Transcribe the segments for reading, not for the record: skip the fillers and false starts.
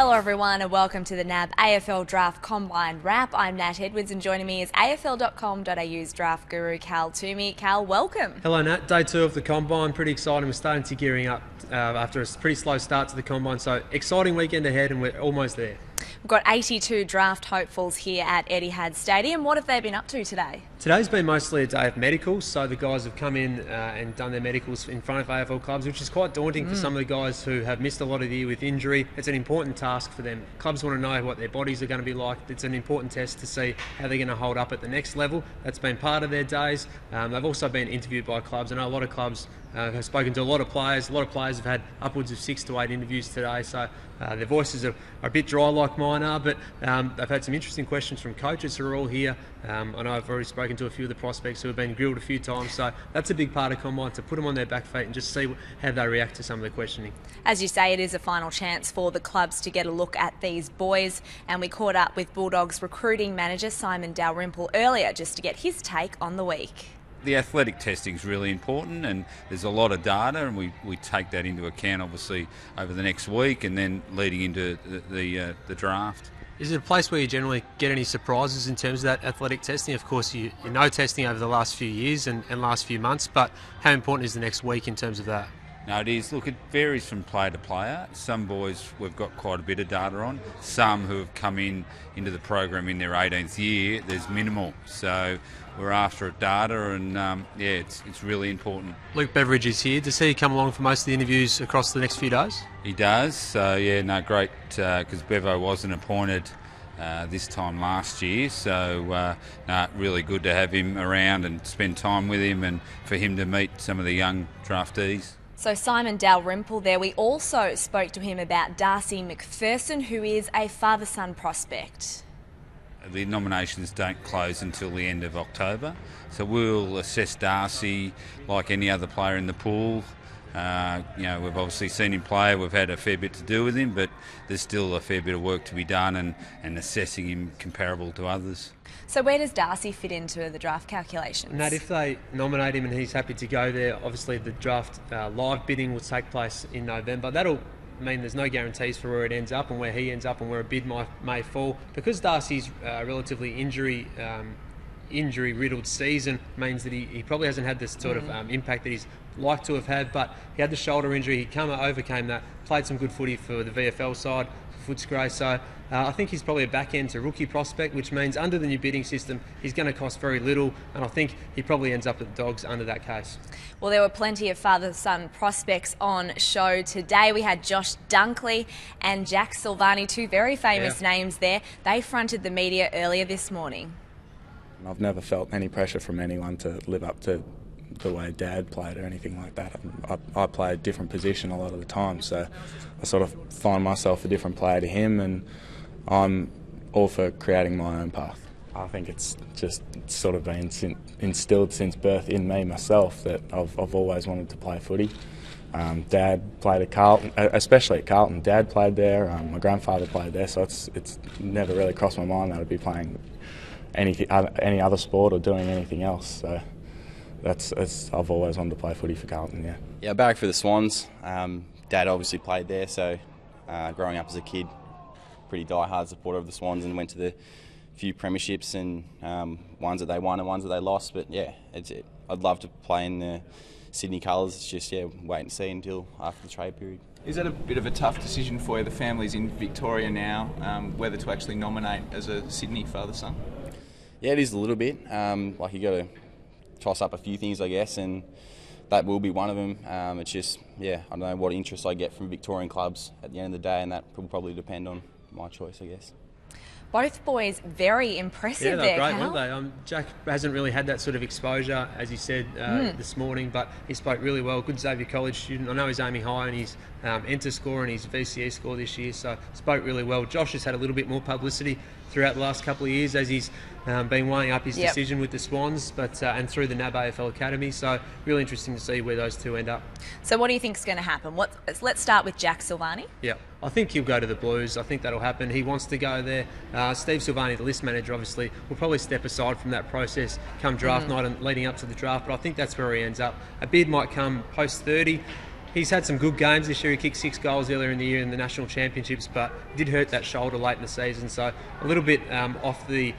Hello everyone and welcome to the NAB AFL Draft Combine Wrap. I'm Nat Edwards and joining me is AFL.com.au's draft guru Cal Toomey. Cal, welcome. Hello Nat, day 2 of the Combine, pretty exciting. We're starting to gearing up after a pretty slow start to the Combine, so exciting weekend ahead and we're almost there. We've got 82 draft hopefuls here at Etihad Stadium. What have they been up to today? Today's been mostly a day of medicals, so the guys have come in and done their medicals in front of AFL clubs, which is quite daunting for some of the guys who have missed a lot of the year with injury. It's an important task for them. Clubs want to know what their bodies are going to be like. It's an important test to see how they're going to hold up at the next level. That's been part of their days. They've also been interviewed by clubs. I know a lot of clubs have spoken to a lot of players. A lot of players have had upwards of 6 to 8 interviews today, so their voices are a bit dry like mine are, but they've had some interesting questions from coaches who are all here. I know I've already spoken to a few of the prospects who have been grilled a few times, so that's a big part of Combine, to put them on their back feet and just see how they react to some of the questioning. As you say, it is a final chance for the clubs to get a look at these boys, and we caught up with Bulldogs recruiting manager Simon Dalrymple earlier just to get his take on the week. The athletic testing is really important, and there's a lot of data, and we take that into account obviously over the next week and then leading into the draft. Is it a place where you generally get any surprises in terms of that athletic testing? Of course, you know testing over the last few years and last few months, but how important is the next week in terms of that? No, it is. Look, it varies from player to player. Some boys we've got quite a bit of data on. Some who have come into the program in their 18th year, there's minimal. So we're after data, and it's really important. Luke Beveridge is here. Does he come along for most of the interviews across the next few days? He does. So great, because Bevo wasn't appointed this time last year, so really good to have him around and spend time with him, and for him to meet some of the young draftees. So Simon Dalrymple there. We also spoke to him about Darcy McPherson, who is a father-son prospect. The nominations don't close until the end of October, so we'll assess Darcy like any other player in the pool. We've obviously seen him play, we've had a fair bit to do with him, but there's still a fair bit of work to be done and assessing him comparable to others. So where does Darcy fit into the draft calculations? Nat, if they nominate him and he's happy to go there, obviously the draft live bidding will take place in November. That'll mean there's no guarantees for where it ends up and where he ends up and where a bid may fall. Because Darcy's relatively injury-riddled season means that he probably hasn't had this sort of impact that he's like to have had, but he had the shoulder injury, he overcame that, played some good footy for the VFL side, for Footscray, so I think he's probably a back-end to rookie prospect, which means under the new bidding system he's going to cost very little, and I think he probably ends up at the Dogs under that case. Well, there were plenty of father-son prospects on show today. We had Josh Dunkley and Jack Silvani, two very famous names there. They fronted the media earlier this morning. I've never felt any pressure from anyone to live up to the way Dad played or anything like that. I play a different position a lot of the time, so I sort of find myself a different player to him, and I'm all for creating my own path. I think it's just sort of been instilled since birth in me myself that I've always wanted to play footy. Dad played at Carlton, especially at Carlton. Dad played there, my grandfather played there, so it's never really crossed my mind that I'd be playing any other sport or doing anything else. So I've always wanted to play footy for Carlton. Yeah, back for the Swans. Dad obviously played there, so growing up as a kid, pretty die-hard supporter of the Swans, and went to the few premierships and ones that they won and ones that they lost. But yeah, I'd love to play in the Sydney colours. It's just wait and see until after the trade period. Is that a bit of a tough decision for you? The family's in Victoria now, whether to actually nominate as a Sydney father-son? Yeah, it is a little bit. Like, you got to toss up a few things, I guess, and that will be one of them. It's just, I don't know what interest I get from Victorian clubs at the end of the day, and that will probably depend on my choice, I guess. Both boys very impressive. Yeah, they're great, Cal. weren't they? Jack hasn't really had that sort of exposure, as he said this morning, but he spoke really well. Good Xavier College student. I know he's aiming high in his enter score and his VCE score this year, so spoke really well. Josh has had a little bit more publicity throughout the last couple of years as he's been weighing up his decision with the Swans, but and through the NAB AFL Academy. So really interesting to see where those two end up. So what do you think is going to happen? Let's start with Jack Silvani. Yeah, I think he'll go to the Blues. I think that'll happen. He wants to go there. Steve Silvani, the list manager, obviously will probably step aside from that process come draft night and leading up to the draft, but I think that's where he ends up. A bid might come post 30. He's had some good games this year. He kicked 6 goals earlier in the year in the national championships, but did hurt that shoulder late in the season, so a little bit off the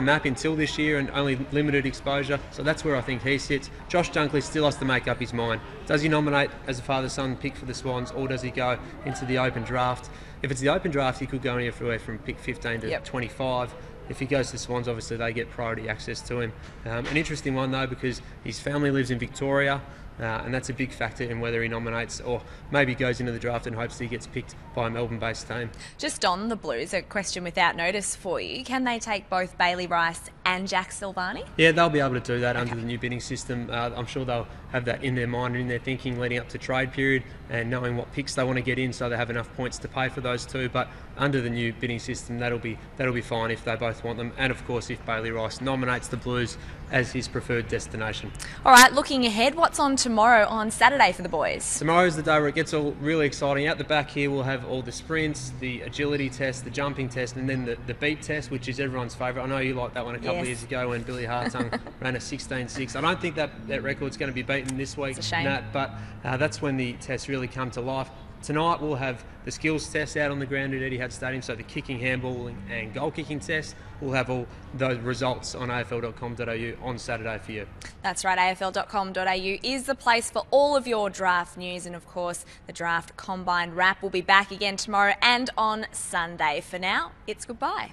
map until this year, and only limited exposure. So that's where I think he sits. Josh Dunkley still has to make up his mind. Does he nominate as a father-son pick for the Swans, or does he go into the open draft? If it's the open draft, he could go anywhere from pick 15 to 25. If he goes to the Swans, obviously they get priority access to him. An interesting one though, because his family lives in Victoria. And that's a big factor in whether he nominates or maybe goes into the draft and hopes that he gets picked by a Melbourne-based team. Just on the Blues, a question without notice for you. Can they take both Bailey Rice and Jack Silvani? Yeah, they'll be able to do that under the new bidding system. I'm sure they'll have that in their mind and in their thinking leading up to trade period, and knowing what picks they want to get in so they have enough points to pay for those two. But under the new bidding system, that'll be fine if they both want them, and of course if Bailey Rice nominates the Blues as his preferred destination. All right, looking ahead, what's on tomorrow on Saturday for the boys? Tomorrow's the day where it gets all really exciting. Out the back here we'll have all the sprints, the agility test, the jumping test, and then the beat test, which is everyone's favourite. I know you liked that one a couple of years ago when Billy Hartung ran a 16.6. I don't think that record's going to be beaten this week, it's a shame. Nat, but that's when the tests really come to life. Tonight we'll have the skills test out on the ground at Etihad Stadium, so the kicking, handballing and goal kicking test. We'll have all those results on afl.com.au on Saturday for you. That's right, afl.com.au is the place for all of your draft news, and of course the Draft Combine Wrap will be back again tomorrow and on Sunday. For now, it's goodbye.